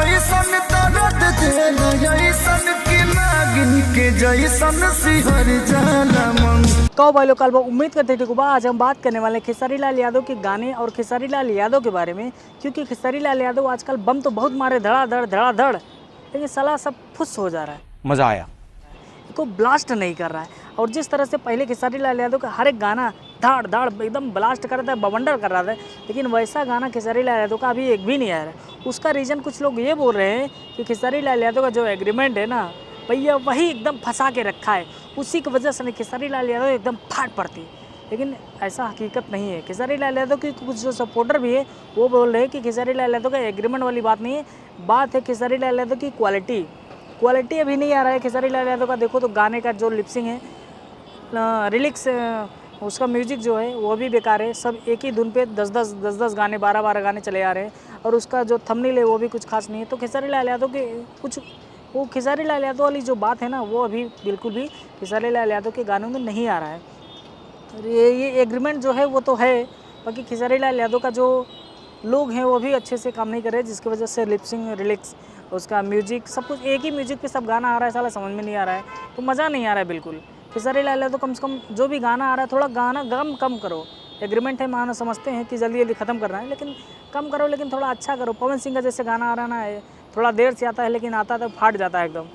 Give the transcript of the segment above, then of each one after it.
ऐसन दर्द देला ऐसन कि नागिन के जैसन सिहर जाला मन। कहो भाई लोग, कल उम्मीद करते थे कि आज हम बात करने वाले खेसारी लाल यादव के गाने और खेसारी लाल यादव के बारे में, क्योंकि खेसारी लाल यादव आजकल बम तो बहुत मारे धड़ाधड़, लेकिन साला सब फुस हो जा रहा है। मज़ा आया को ब्लास्ट नहीं कर रहा है। और जिस तरह से पहले खेसारी लाल यादव का हर एक गाना धाड़ धाड़ एकदम ब्लास्ट कर रहा था, बवंडर कर रहा था, लेकिन वैसा गाना खेसारी लाल यादव का अभी एक भी नहीं आया है। उसका रीज़न कुछ लोग ये बोल रहे हैं कि खेसारी लाल यादव का जो एग्रीमेंट है ना भैया, वही एकदम फंसा के रखा है, उसी की वजह से खेसारी लाल यादव एकदम फाट पड़ती। लेकिन ऐसा हकीकत नहीं है। खेसारी लाल यादव के कुछ जो सपोर्टर भी है वो बोल रहे हैं कि खेसारी लाल यादव का एग्रीमेंट वाली बात नहीं है, बात है खेसारी लाल यादव की क्वालिटी अभी नहीं आ रहा है खेसारी लाल यादव का। देखो तो गाने का जो लिपसिंग है, रिलिक्स, उसका म्यूजिक जो है वो भी बेकार है। सब एक ही धुन पे 10 गाने 12 गाने चले आ रहे हैं, और उसका जो थंबनेल है वो भी कुछ खास नहीं है। तो खेसारी लाल यादव के कुछ वो खेसारी लाल यादव वाली जो बात है ना, वो अभी बिल्कुल भी खेसारी लाल यादव के गानों में नहीं आ रहा है। तो ये एग्रीमेंट जो है वो तो है, बाकी खेसारी लाल यादव का जो लोग हैं वो भी अच्छे से काम नहीं कर रहे, जिसकी वजह से लिपसिंग, रिलिक्स, उसका म्यूजिक, सब कुछ एक ही म्यूजिक पे सब गाना आ रहा है, साला समझ में नहीं आ रहा है, तो मज़ा नहीं आ रहा है बिल्कुल। खेसारी लाल यादव कम से कम जो भी गाना आ रहा है थोड़ा गाना गम कम करो। एग्रीमेंट है, मानो समझते हैं कि जल्दी ख़त्म करना है, लेकिन कम करो, लेकिन थोड़ा अच्छा करो। पवन सिंह का जैसे गाना आ रहा ना है, थोड़ा देर से आता है, लेकिन आता तो फाट जाता है एकदम,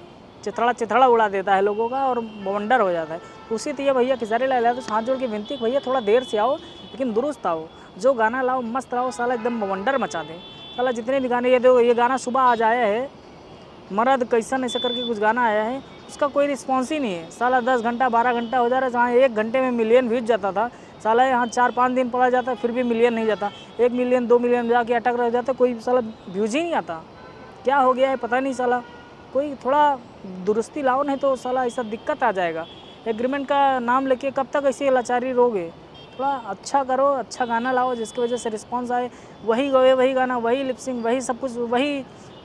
चिथड़ा उड़ा देता है लोगों का और बवंडर हो जाता है। उसी तो ये भैया खेसारी लाल यादव से हाथ जोड़ के विनती, भैया थोड़ा देर से आओ, लेकिन दुरुस्त आओ, जो गाना लाओ मस्त लाओ, साला एकदम बवंडर मचा दे। साला जितने भी गाने, ये गाना सुबह आज आया है, मर्द कैसन ऐसा करके कुछ गाना आया है, उसका कोई रिस्पॉन्स ही नहीं है। साला 10 घंटा 12 घंटा हो जा रहा है, जहाँ 1 घंटे में मिलियन व्यूज जाता था, साला यहाँ 4-5 दिन पड़ा जाता है, फिर भी मिलियन नहीं जाता। 1 मिलियन 2 मिलियन जाके अटक रह जाता, कोई साला व्यूज ही नहीं आता। क्या हो गया है पता नहीं, साला कोई थोड़ा दुरुस्ती लाओ, नहीं तो साला ऐसा दिक्कत आ जाएगा। एग्रीमेंट का नाम लेके कब तक ऐसी लाचारी रोगे? थोड़ा अच्छा करो, अच्छा गाना लाओ जिसकी वजह से रिस्पांस आए, वही गए, वही गाना, वही लिपसिंग, वही सब कुछ वही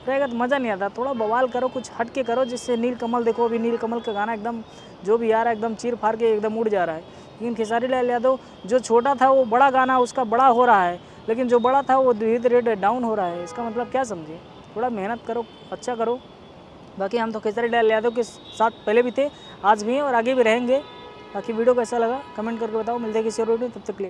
रहेगा तो मज़ा नहीं आता। थोड़ा बवाल करो, कुछ हट के करो, जिससे नीलकमल, देखो अभी नीलकमल का गाना एकदम जो भी आ रहा है एकदम चीर फाड़ के एकदम उड़ जा रहा है। लेकिन खेसारी लाल यादव जो छोटा था वो बड़ा गाना उसका बड़ा हो रहा है, लेकिन जो बड़ा था वो धीरे धीरे डाउन हो रहा है। इसका मतलब क्या समझे? थोड़ा मेहनत करो, अच्छा करो। बाकी हम तो खेसारी लाल यादव के साथ पहले भी थे, आज भी हैं और आगे भी रहेंगे। बाकी वीडियो कैसा लगा कमेंट करके बताओ। मिलते हैं किसी और वीडियो, तब तक के लिए।